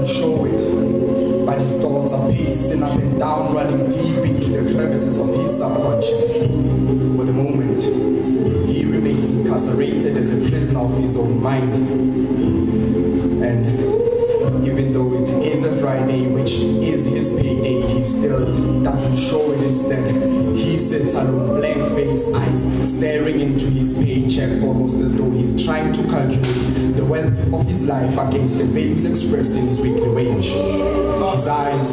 really show it, but his thoughts are pacing up and down, running deep into the crevices of his subconscious. For the moment, he remains incarcerated as a prisoner of his own mind. And even though it is a Friday, which is his payday, he still doesn't show it. Instead, he sits alone, blank-faced eyes, staring into his paycheck, almost as though he's trying to calculate the wealth of his life against the values expressed in his weekly wage. His eyes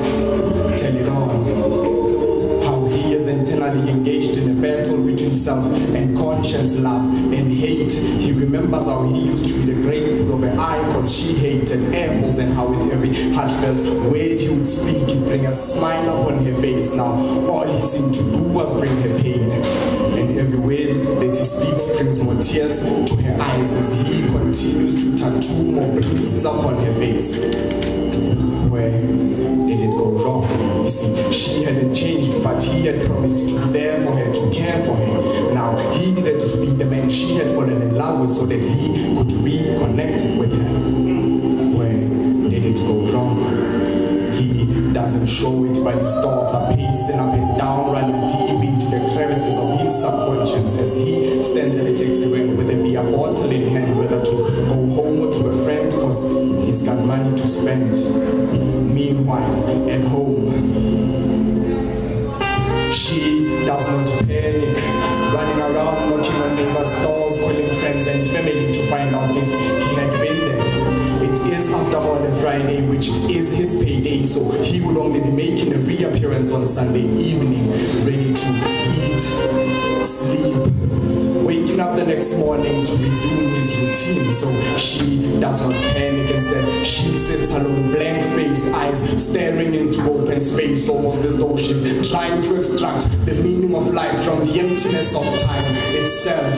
tell it all. How he is internally engaged in a battle between self and conscience, love and hate. He remembers how he used to be the grapefruit of her eye because she hated apples, and how with every heartfelt word he would speak, he'd bring a smile upon her face. Now all he seemed to do was bring her pain, and every word that he speaks brings more tears to her eyes as he continues to tattoo more bruises upon her face. Where did it go wrong? You see, she hadn't changed, but he had promised to be there for her, to care for her. Now he needed to be the man she had fallen in love with so that he could reconnect with her. Where did it go wrong? He doesn't show it, but his thoughts are pacing up and down, running deep into the crevices of his subconscious as he stands in a taxi with a beer bottle in hand, whether to go home or to a friend because he's got money to spend. Meanwhile, at home, she does not panic, running around knocking on neighbors' doors, calling friends and family to find out if he had been there. It is after all a Friday, which is his payday, so he will only be making a reappearance on Sunday evening, ready to eat, sleep, waking up the next morning to resume his routine. So she does not panic. Instead, she sits alone, blank-faced eyes staring into open space, almost as though she's trying to extract the meaning of life from the emptiness of time itself.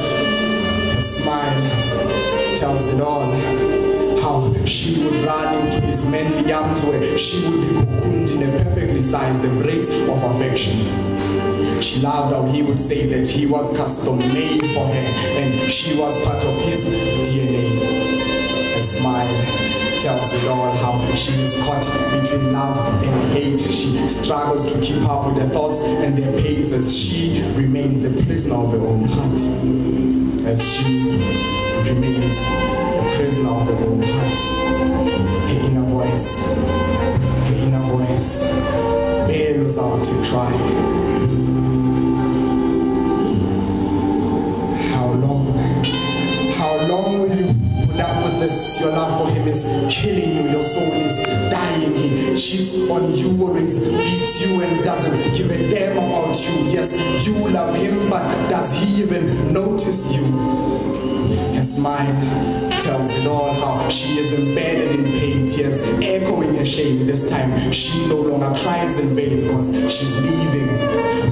Her smile tells it all. How she would run into his manly arms where she would be cocooned in a perfectly sized embrace of affection. She loved how he would say that he was custom made for her and she was part of his DNA. Her smile tells it all. How she is caught between love and hate. She struggles to keep up with their thoughts and their pace as she remains a prisoner of her own heart. As she remains a prisoner of her own heart. Her inner voice bellows out to cry. How long will you put up with this? Your love for him is killing you, your soul is dying. He cheats on you, always beats you and doesn't give a damn about you. Yes, you love him, but does he even notice you? Her smile tells it all. How she is embedded in pain, tears echoing her shame. This time she no longer cries in vain because she's leaving.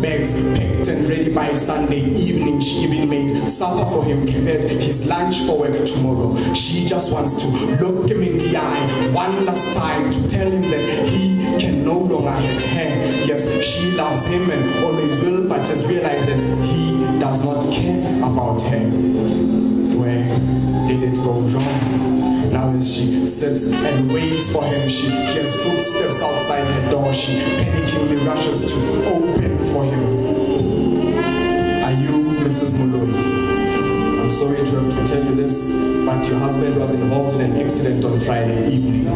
Bags packed and ready by Sunday evening. She even made supper for him, prepared his lunch for work tomorrow. She just wants to look him in the eye one last time to tell him that he can no longer hate her. Yes, she loves him and always will, but has realized that he does not care about her. Where did it go wrong? Now as she sits and waits for him, she hears footsteps outside her door. She panickingly rushes to open for him. Are you Mrs. Moloi? I'm sorry to have to tell you this, but your husband was involved in an accident on Friday evening.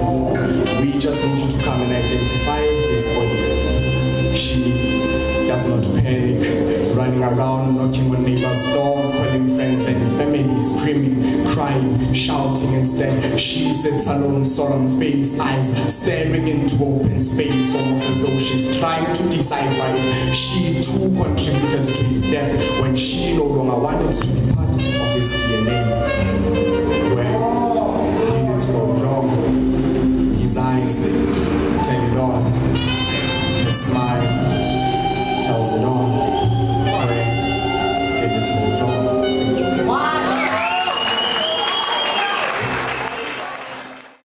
We just need you to come and identify his body. She does not panic, running around, knocking on neighbors' doors, calling friends and family, screaming, crying, shouting. Instead, she sits alone, solemn face, eyes staring into open space, almost as though she's trying to decipher if she too contributed to his death when she no longer wanted to be part of his DNA. Where did it go wrong? His eyes tell it all. His smile tells it all.